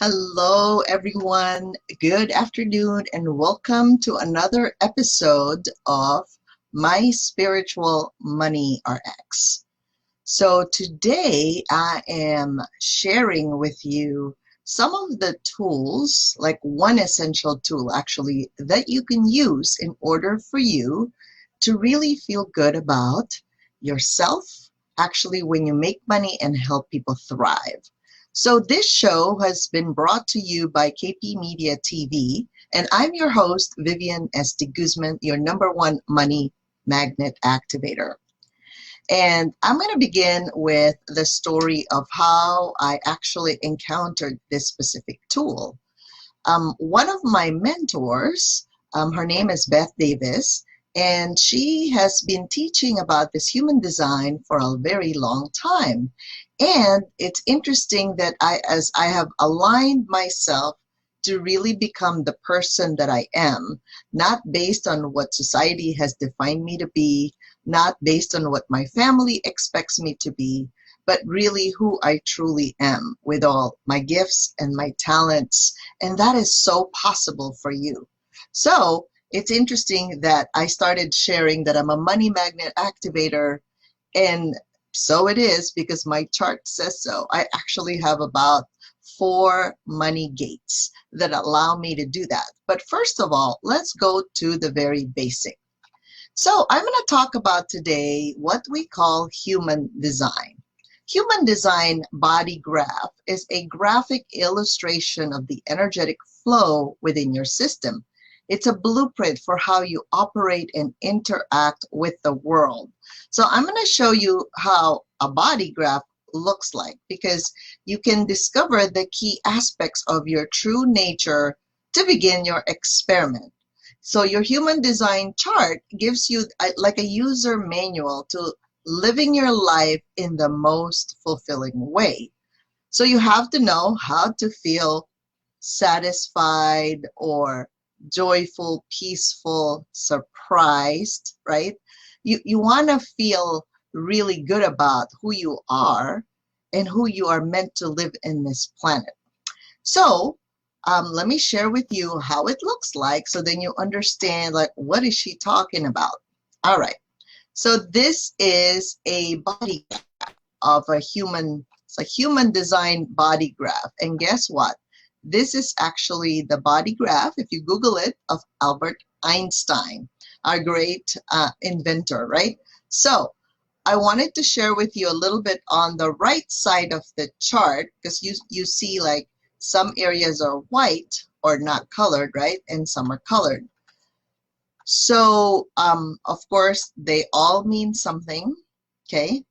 Hello, everyone. Good afternoon, and welcome to another episode of My Spiritual Money RX. So, today I am sharing with you some of the tools, like one essential tool actually, that you can use in order for you to really feel good about yourself, actually, when you make money and help people thrive. So this show has been brought to you by KP Media TV, and I'm your host, Vivian S. de Guzman, your #1 money magnet activator. And I'm going to begin with the story of how I actually encountered this specific tool. One of my mentors, her name is Beth Davis, and she has been teaching about this human design for a very long time. And it's interesting that as I have aligned myself to really become the person that I am, not based on what society has defined me to be, not based on what my family expects me to be, but really who I truly am with all my gifts and my talents. And that is so possible for you. So it's interesting that I started sharing that I'm a money magnet activator, and so it is because my chart says so. I actually have about 4 money gates that allow me to do that. But first of all, let's go to the very basic. So I'm going to talk about today what we call human design. Human design body graph is a graphic illustration of the energetic flow within your system. It's a blueprint for how you operate and interact with the world. So I'm going to show you how a body graph looks like, because you can discover the key aspects of your true nature to begin your experiment. So your human design chart gives you like a user manual to living your life in the most fulfilling way. So you have to know how to feel satisfied or joyful, peaceful, surprised, right? You want to feel really good about who you are and who you are meant to live in this planet. So let me share with you how it looks like, so then you understand, like, what is she talking about? All right. So this is a body graph of a human, it's a human design body graph. And guess what? This is actually the body graph, if you Google it, of Albert Einstein, our great inventor, right? So I wanted to share with you a little bit on the right side of the chart, because you see like some areas are white or not colored, right? And some are colored. So of course, they all mean something, okay?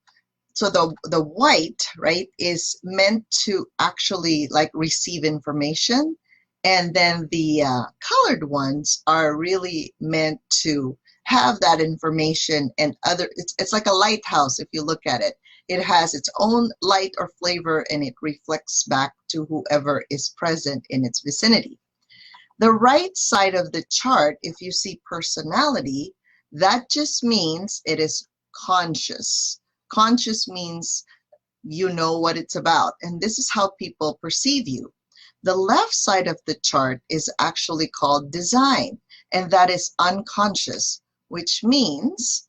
So the white, right, is meant to actually like receive information. And then the colored ones are really meant to have that information and it's like a lighthouse if you look at it. It has its own light or flavor and it reflects back to whoever is present in its vicinity. The right side of the chart, if you see personality, that just means it is conscious. Conscious means you know what it's about, and this is how people perceive you. The left side of the chart is actually called design, and that is unconscious, which means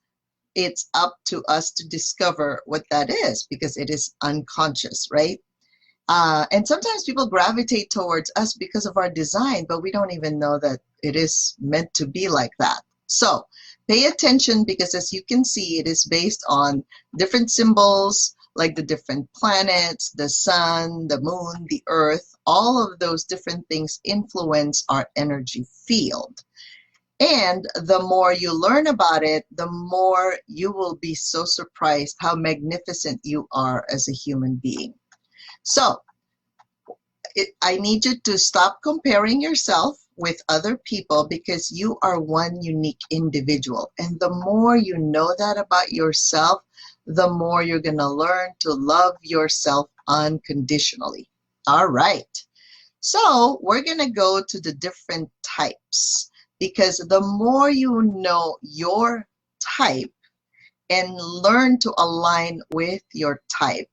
it's up to us to discover what that is because it is unconscious, right? And sometimes people gravitate towards us because of our design, but we don't even know that it is meant to be like that. So pay attention, because as you can see, it is based on different symbols, like the different planets, the sun, the moon, the earth. All of those different things influence our energy field. And the more you learn about it, the more you will be so surprised how magnificent you are as a human being. So I need you to stop comparing yourself with other people, because you are one unique individual. And the more you know that about yourself, the more you're going to learn to love yourself unconditionally. All right. So we're going to go to the different types, because the more you know your type and learn to align with your type,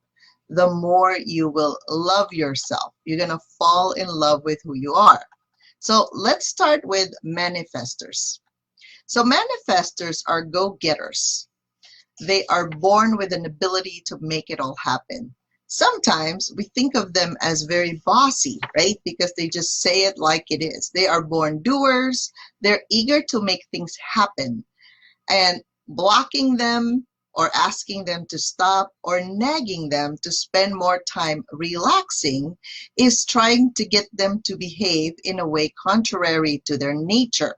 the more you will love yourself. You're going to fall in love with who you are. So let's start with manifestors. So manifestors are go-getters. They are born with an ability to make it all happen. Sometimes we think of them as very bossy, right? Because they just say it like it is. They are born doers. They're eager to make things happen. And blocking them or asking them to stop or nagging them to spend more time relaxing is trying to get them to behave in a way contrary to their nature.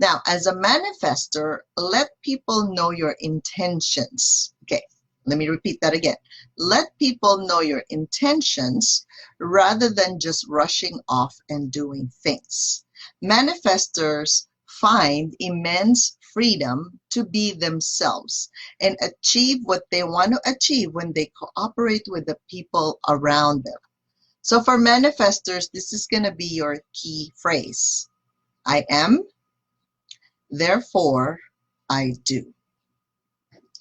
Now, as a manifestor, let people know your intentions. Okay, let me repeat that again. Let people know your intentions rather than just rushing off and doing things. Manifestors find immense freedom to be themselves and achieve what they want to achieve when they cooperate with the people around them. So for manifestors, this is going to be your key phrase. I am, therefore I do.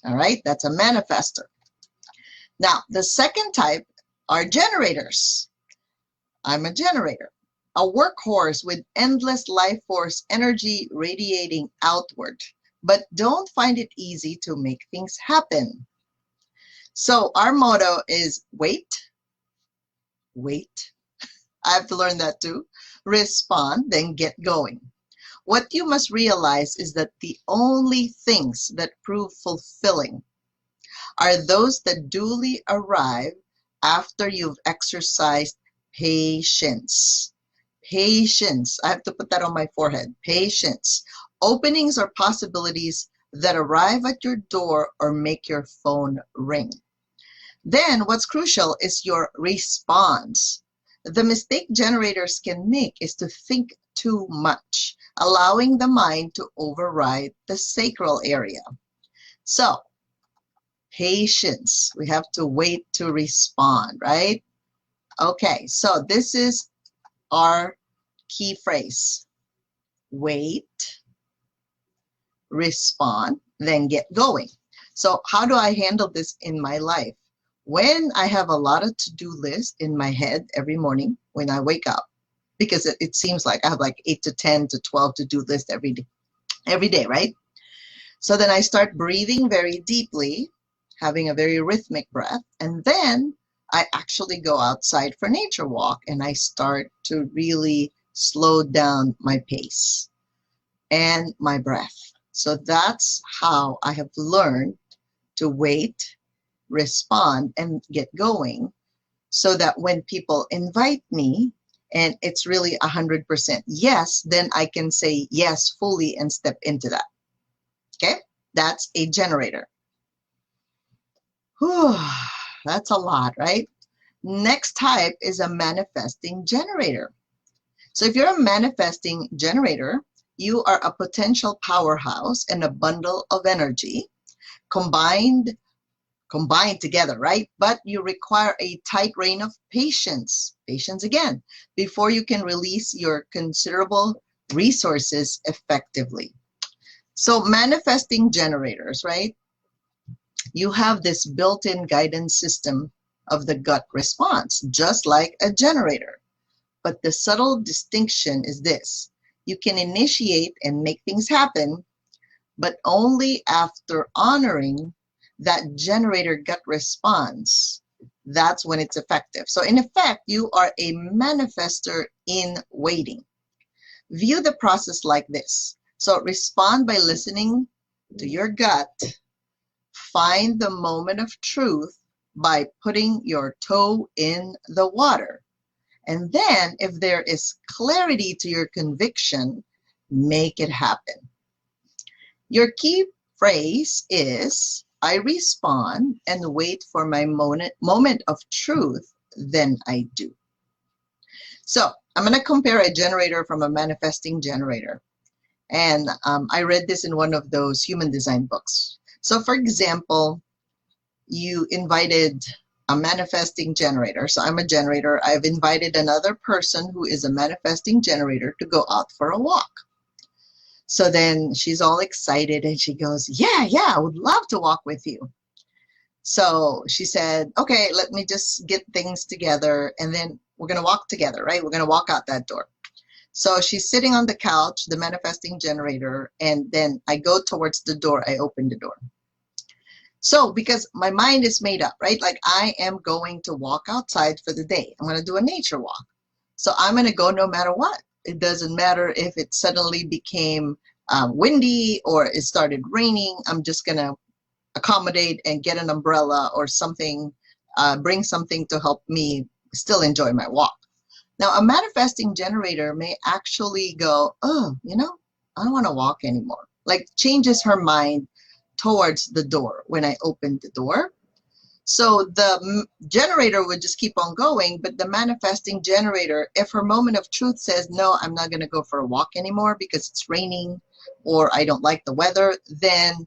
All right, that's a manifestor. Now, the second type are generators. I'm a generator, a workhorse with endless life force energy radiating outward, but don't find it easy to make things happen. So our motto is wait, wait. I have to learn that too. Respond, then get going. What you must realize is that the only things that prove fulfilling are those that duly arrive after you've exercised patience. Patience. I have to put that on my forehead. Patience. Openings or possibilities that arrive at your door or make your phone ring. Then what's crucial is your response. The mistake generators can make is to think too much, allowing the mind to override the sacral area. So, patience. We have to wait to respond, right? Okay, so this is our key phrase. Wait, respond, then get going. So how do I handle this in my life? When I have a lot of to-do lists in my head every morning when I wake up, because it seems like I have like 8 to 10 to 12 to-do lists every day, right? So then I start breathing very deeply, having a very rhythmic breath, and then I actually go outside for nature walk and I start to really slow down my pace and my breath. So that's how I have learned to wait, respond, and get going, so that when people invite me and it's really 100% yes, then I can say yes fully and step into that. Okay, that's a generator. Whew, that's a lot, right? Next type is a manifesting generator. So if you're a manifesting generator, you are a potential powerhouse and a bundle of energy combined together, right? But you require a tight rein of patience again, before you can release your considerable resources effectively. So manifesting generators, right? You have this built-in guidance system of the gut response, just like a generator. But the subtle distinction is this: you can initiate and make things happen, but only after honoring that generator gut response. That's when it's effective. So in effect, you are a manifestor in waiting. View the process like this. So respond by listening to your gut. Find the moment of truth by putting your toe in the water. And then, if there is clarity to your conviction, make it happen. Your key phrase is, I respond and wait for my moment of truth, then I do. So I'm going to compare a generator from a manifesting generator. And I read this in one of those human design books. So for example, you invited a manifesting generator. So I'm a generator. I've invited another person who is a manifesting generator to go out for a walk. So then she's all excited and she goes, yeah, I would love to walk with you. So she said, okay, let me just get things together and then we're going to walk together, right? We're going to walk out that door. So she's sitting on the couch, the manifesting generator, and then I go towards the door, I open the door. So because my mind is made up, right? Like I am going to walk outside for the day. I'm going to do a nature walk. So I'm going to go no matter what. It doesn't matter if it suddenly became windy or it started raining. I'm just going to accommodate and get an umbrella or something, bring something to help me still enjoy my walk. Now, a manifesting generator may actually go, oh, I don't want to walk anymore. Like changes her mind towards the door when I open the door. So the generator would just keep on going, but the manifesting generator, if her moment of truth says, no, I'm not going to go for a walk anymore because it's raining or I don't like the weather, then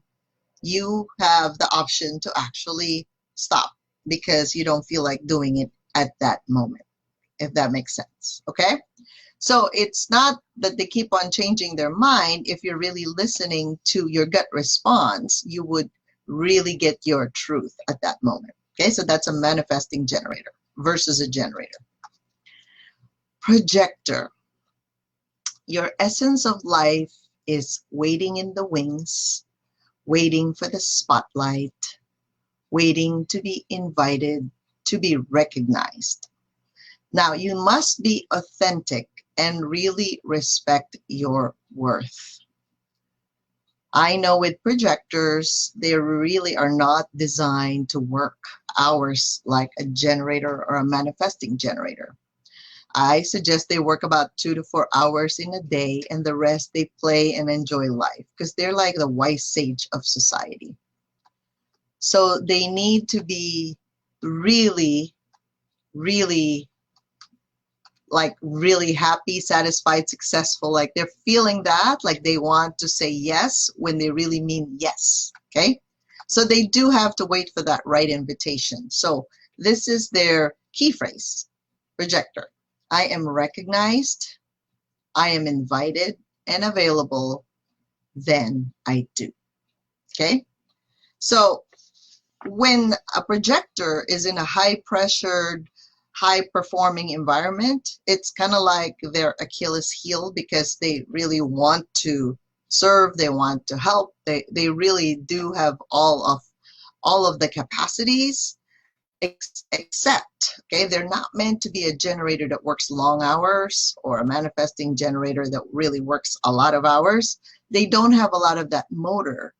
you have the option to actually stop because you don't feel like doing it at that moment, if that makes sense. Okay? So it's not that they keep on changing their mind. If you're really listening to your gut response, you would really get your truth at that moment. Okay, so that's a manifesting generator versus a generator. Projector. Your essence of life is waiting in the wings, waiting for the spotlight, waiting to be invited, to be recognized. Now, you must be authentic and really respect your worth. I know with projectors, they really are not designed to work hours like a generator or a manifesting generator. I suggest they work about 2 to 4 hours in a day and the rest they play and enjoy life because they're like the wise sage of society. So they need to be really, really really happy, satisfied, successful, like they're feeling that, like they want to say yes when they really mean yes, okay? So they do have to wait for that right invitation. So this is their key phrase, projector. I am recognized, I am invited and available, then I do, okay? So when a projector is in a high-pressured, high-performing environment, it's kind of like their Achilles heel because they really want to serve, they want to help, they really do have all of the capacities, except, okay, they're not meant to be a generator that works long hours or a manifesting generator that really works a lot of hours. They don't have a lot of that motor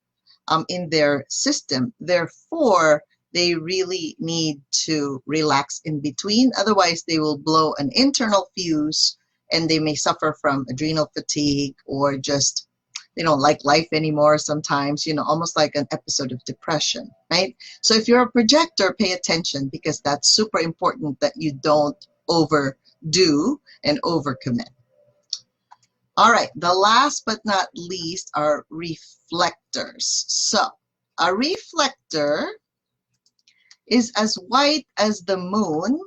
in their system. Therefore, they really need to relax in between. Otherwise, they will blow an internal fuse and they may suffer from adrenal fatigue or just they don't like life anymore sometimes, almost like an episode of depression, right? So if you're a projector, pay attention because that's super important that you don't overdo and overcommit. All right, the last but not least are reflectors. So a reflector is as white as the moon,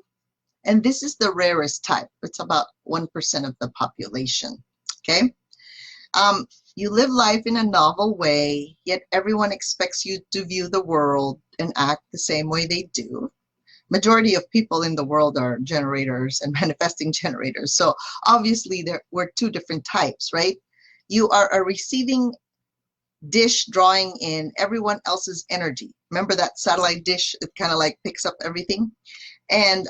and this is the rarest type. It's about 1% of the population, okay? You live life in a novel way, yet everyone expects you to view the world and act the same way they do. Majority of people in the world are generators and manifesting generators. So obviously we're two different types, right? You are a receiving dish drawing in everyone else's energy. Remember that satellite dish? It kind of like picks up everything. And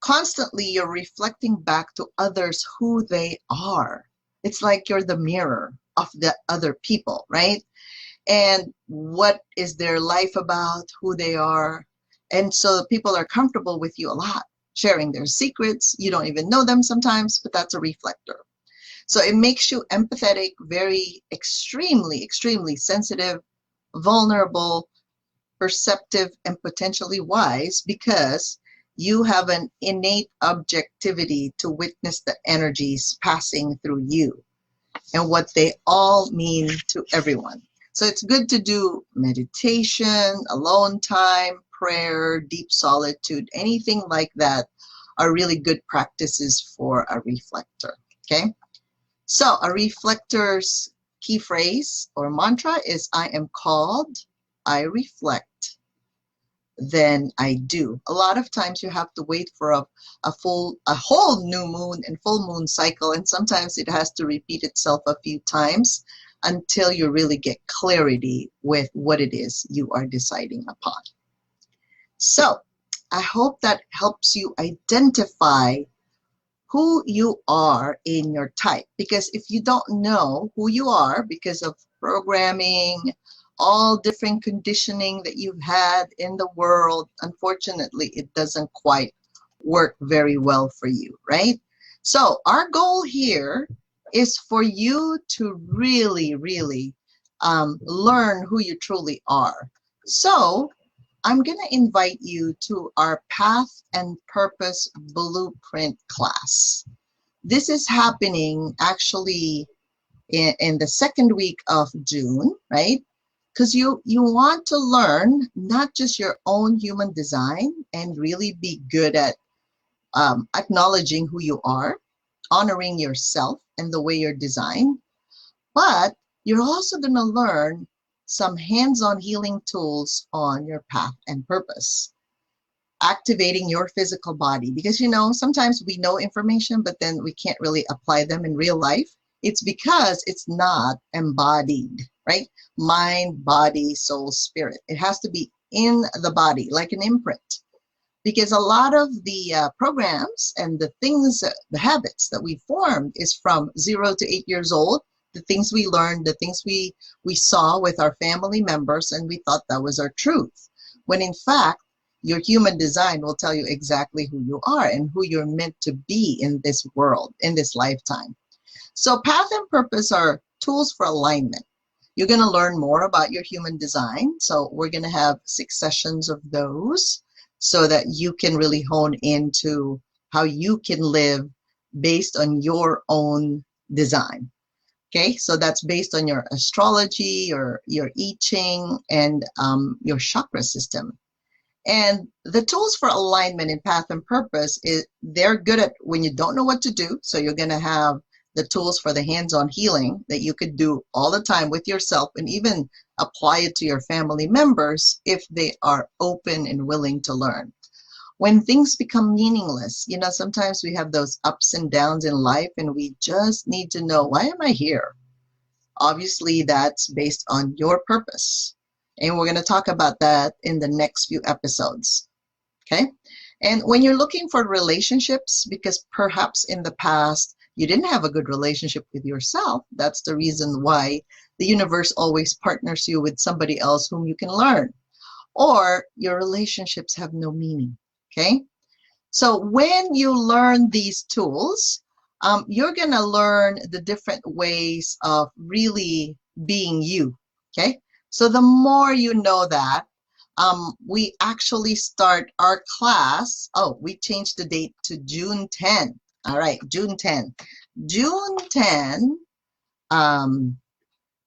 constantly you're reflecting back to others who they are. It's like you're the mirror of the other people, right? And what is their life about, who they are. And so people are comfortable with you a lot, sharing their secrets. You don't even know them sometimes, but that's a reflector. So it makes you empathetic, very extremely sensitive, vulnerable, perceptive, and potentially wise, because you have an innate objectivity to witness the energies passing through you and what they all mean to everyone. So it's good to do meditation, alone time, prayer, deep solitude, anything like that are really good practices for a reflector. Okay. So a reflector's key phrase or mantra is I am called, I reflect, then I do. A lot of times you have to wait for a whole new moon and full moon cycle, and sometimes it has to repeat itself a few times until you really get clarity with what it is you are deciding upon. So I hope that helps you identify who you are in your type, because if you don't know who you are because of programming, all different conditioning that you've had in the world, unfortunately it doesn't quite work very well for you, right? So our goal here is for you to really learn who you truly are. So I'm going to invite you to our Path and Purpose Blueprint class. This is happening actually in the second week of June, right? Because you want to learn not just your own human design and really be good at acknowledging who you are, honoring yourself and the way you're designed, but you're also going to learn some hands-on healing tools on your path and purpose, activating your physical body. Because, you know, sometimes we know information, but then we can't really apply them in real life. It's because it's not embodied, right? Mind, body, soul, spirit. It has to be in the body, like an imprint. Because a lot of the programs and the things, the habits that we formed is from 0 to 8 years old. The things we learned, the things we saw with our family members, and we thought that was our truth. When in fact, your human design will tell you exactly who you are and who you're meant to be in this world, in this lifetime. So path and purpose are tools for alignment. You're going to learn more about your human design. So we're going to have 6 sessions of those so that you can really hone into how you can live based on your own design. Okay, so that's based on your astrology, your I Ching, and your chakra system. And the tools for alignment in path and purpose, they're good at when you don't know what to do. So you're going to have the tools for the hands-on healing that you could do all the time with yourself and even apply it to your family members if they are open and willing to learn. When things become meaningless, you know, sometimes we have those ups and downs in life and we just need to know, why am I here? Obviously, that's based on your purpose. And we're going to talk about that in the next few episodes. Okay? And when you're looking for relationships, because perhaps in the past you didn't have a good relationship with yourself, that's the reason why the universe always partners you with somebody else whom you can learn. Or your relationships have no meaning. Okay? So when you learn these tools, you're going to learn the different ways of really being you. Okay? So the more you know that, we actually start our class. Oh, we changed the date to June 10. All right, June 10. June 10,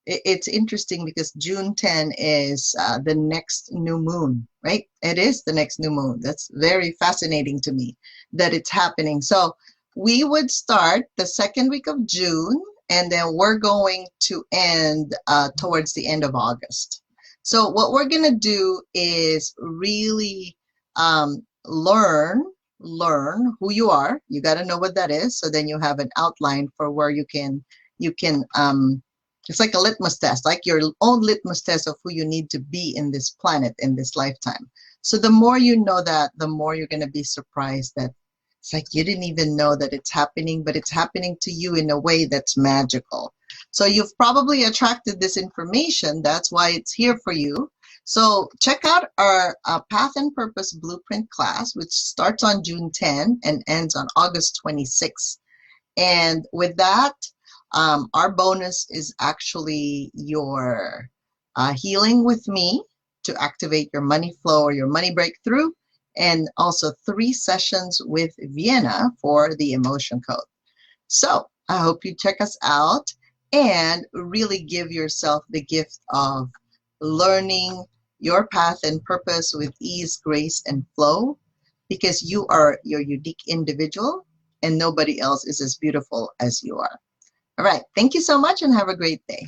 it's interesting because June 10 is the next new moon, right? It is the next new moon. That's very fascinating to me that it's happening. So we would start the second week of June, and then we're going to end towards the end of August. So what we're going to do is really learn who you are. You got to know what that is, so then you have an outline for where you can it's like a litmus test, like your own litmus test of who you need to be in this planet, in this lifetime. So the more you know that, the more you're going to be surprised that it's like you didn't even know that it's happening, but it's happening to you in a way that's magical. So you've probably attracted this information. That's why it's here for you. So check out our Path and Purpose Blueprint class, which starts on June 10 and ends on August 26. And with that, our bonus is actually your healing with me to activate your money flow or your money breakthrough, and also 3 sessions with Vienna for the emotion code. So I hope you check us out and really give yourself the gift of learning your path and purpose with ease, grace, and flow, because you are your unique individual and nobody else is as beautiful as you are. All right. Thank you so much and have a great day.